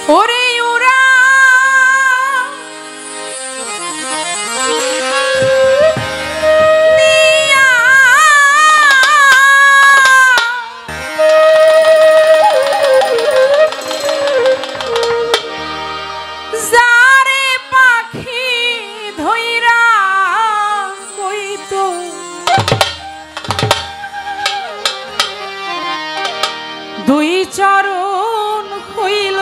ওরে ওরা যারে পাখি ধইরা কইতো দুই চরণ হইল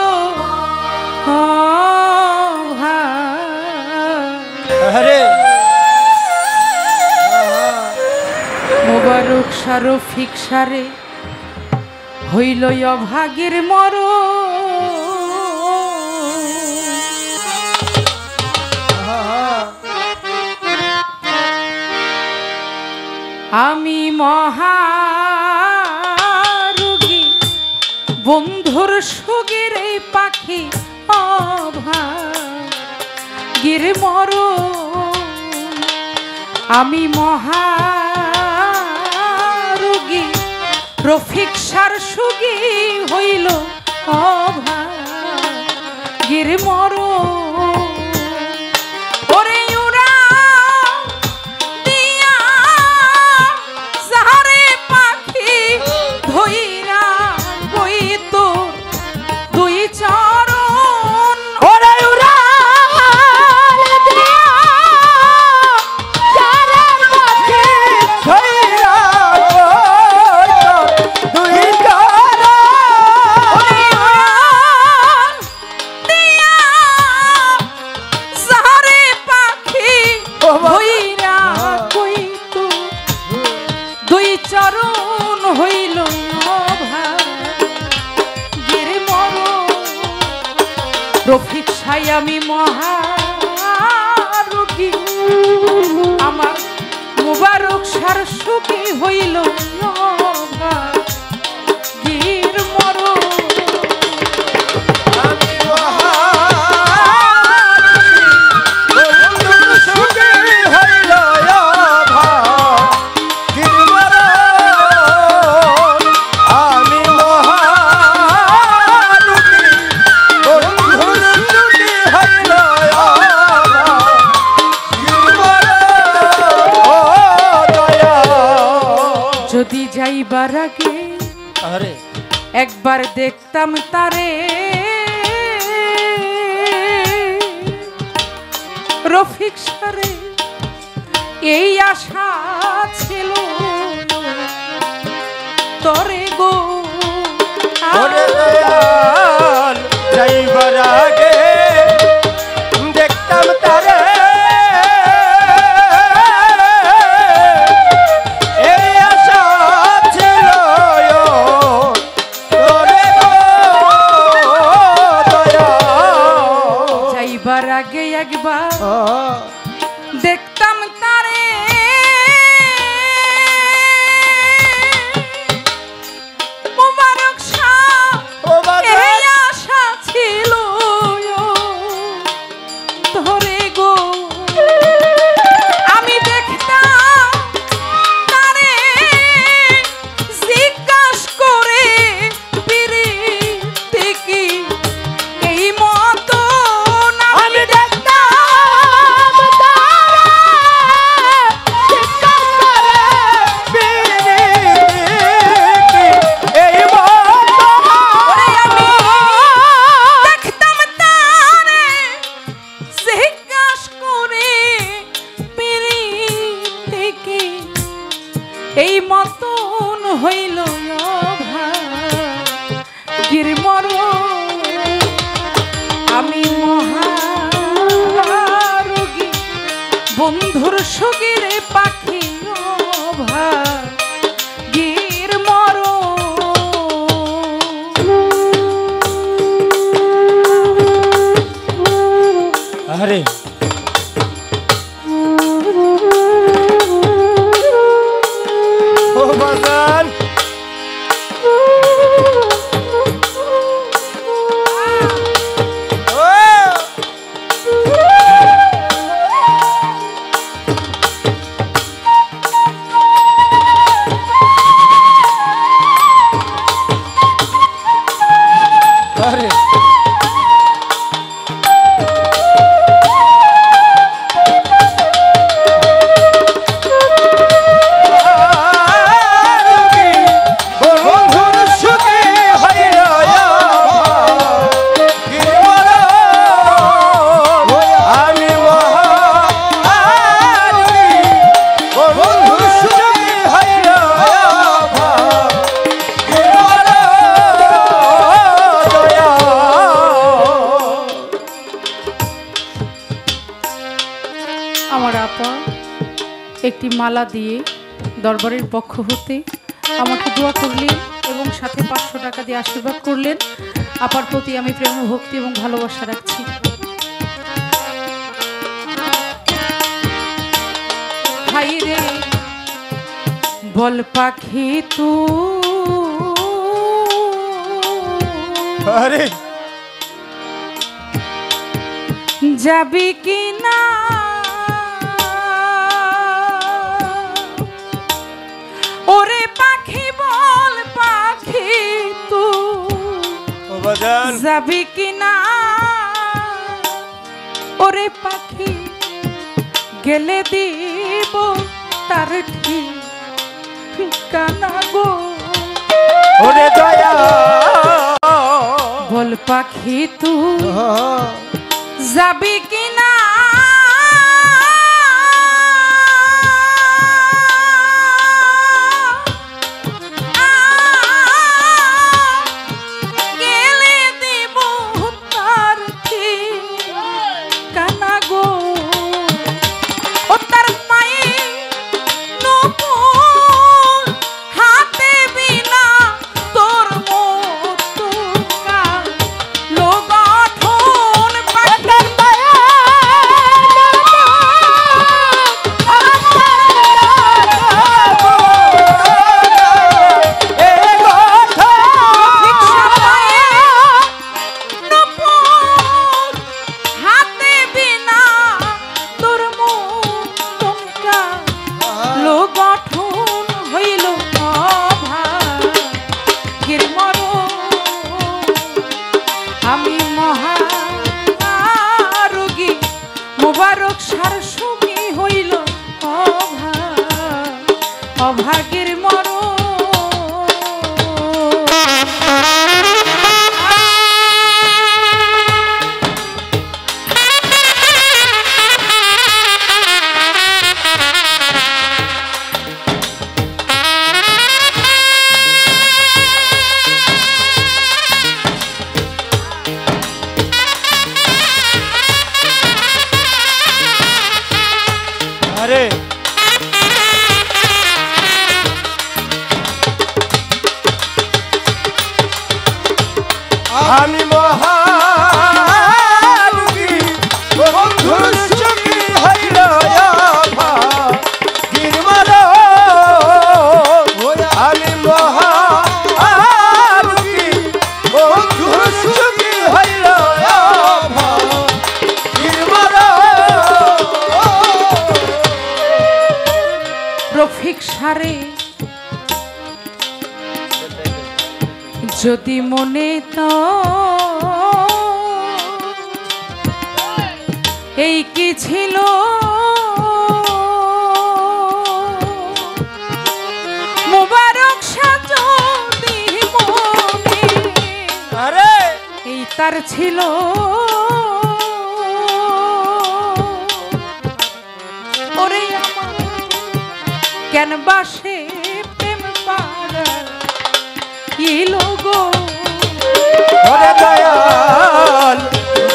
মোবারক রফিক সারে হইল অভাগীর মর আমি মহারোগী বন্ধুর সুগের এই পাখি অভাগীর মর আমি মহারোগী রফিক সার সুগী হইল অভাগীর মর রফিক সাই আমি মহারোগী আমার মোবারক সার সুখী হইল অভাগীর মর যদি যাইবার আগে একবার দেখতাম তারে রফিক সারে এই আশা ছিল তরে গো যাইবার আগে দেখতাম তারে আগে একবার দেখতাম তারে মোবারক এই আশা ছিল ধরে গো আমি দেখতাম তারে জিজ্ঞাস করে পিরিতে কি এই মত এই মতন হইল অভাগীর মর আমি মহারোগী বন্ধুর সুগের পাখি অভাগীর মর আরে বাজান একটি মালা দিয়ে দরবারের পক্ষ হতে আমাকে দোয়া করলেন এবং সাথে 500 টাকা দিয়ে আশীর্বাদ করলেন। আপার প্রতি আমি প্রেম ভক্তি এবং ভালোবাসা রাখছি। ভাই রে বল পাখি তু আরে যাবি কি না ওরে পাখি বল পাখি তু বাজান যাবি কি না ওরে পাখি গেলে দিব তার ঠিকানা গো ওরে দয়া বল পাখি তু যাবি কি না গেলে দিব তার ঠিকানা গো ও তার মায়ে নূপুর হাতে বিনা তোর মতো কালো গঠন পাখির হাতে বিনা তোর মতো কালো গঠন হইল অভাগের মরণ। আমি মহারোগী মোবারক সারসুমি হইল অভাগের মরণ। আরে আমি মহারোগী বন্ধুর সঙ্গী হইল আমি মহারোগী বন্ধুর সঙ্গী হইল রফিক সারে যদি মনে তো এই কি ছিল মোবারক সাজদি মনে আরে এই তার ছিল ওরে আমার কেন বাসে প্রেম পাড়া গো ওরে দয়াল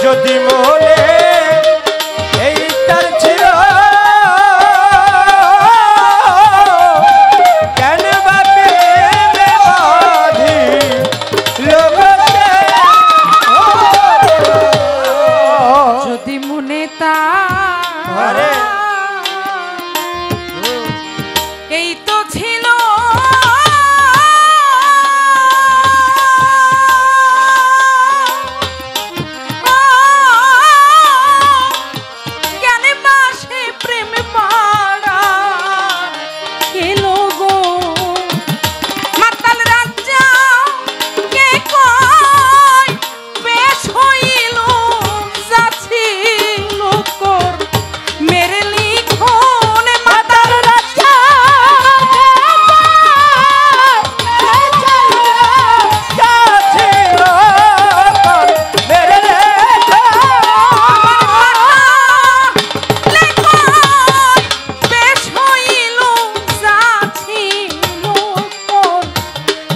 যদি মনে এই তার ছিল কেন বাপে বাধি লোকতে যদি মনে তা আরে এই তো ছিল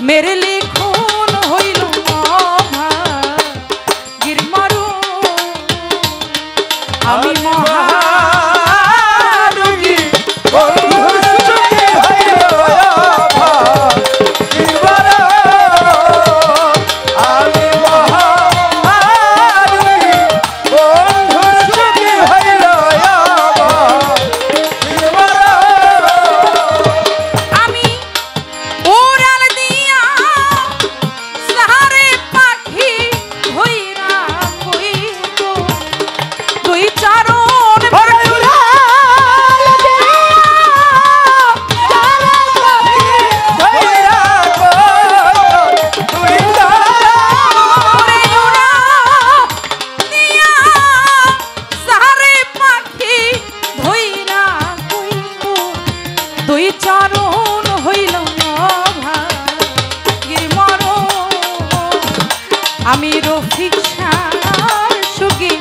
মেরে লিখন হইল গিরমারু সার সুখী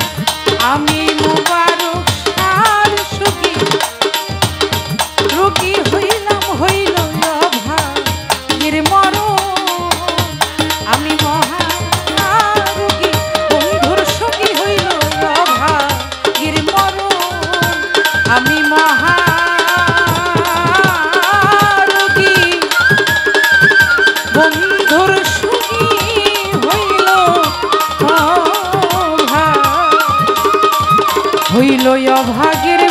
আমি মোবারক সার সুখী রোগী হইলাম হইল অভাগীর মরণ আমি মহা রোগী বন্ধুর সুখী হইল অভাগীর মরণ আমি মহা রোগী বন্ধুর সুখী হইল অভাগীর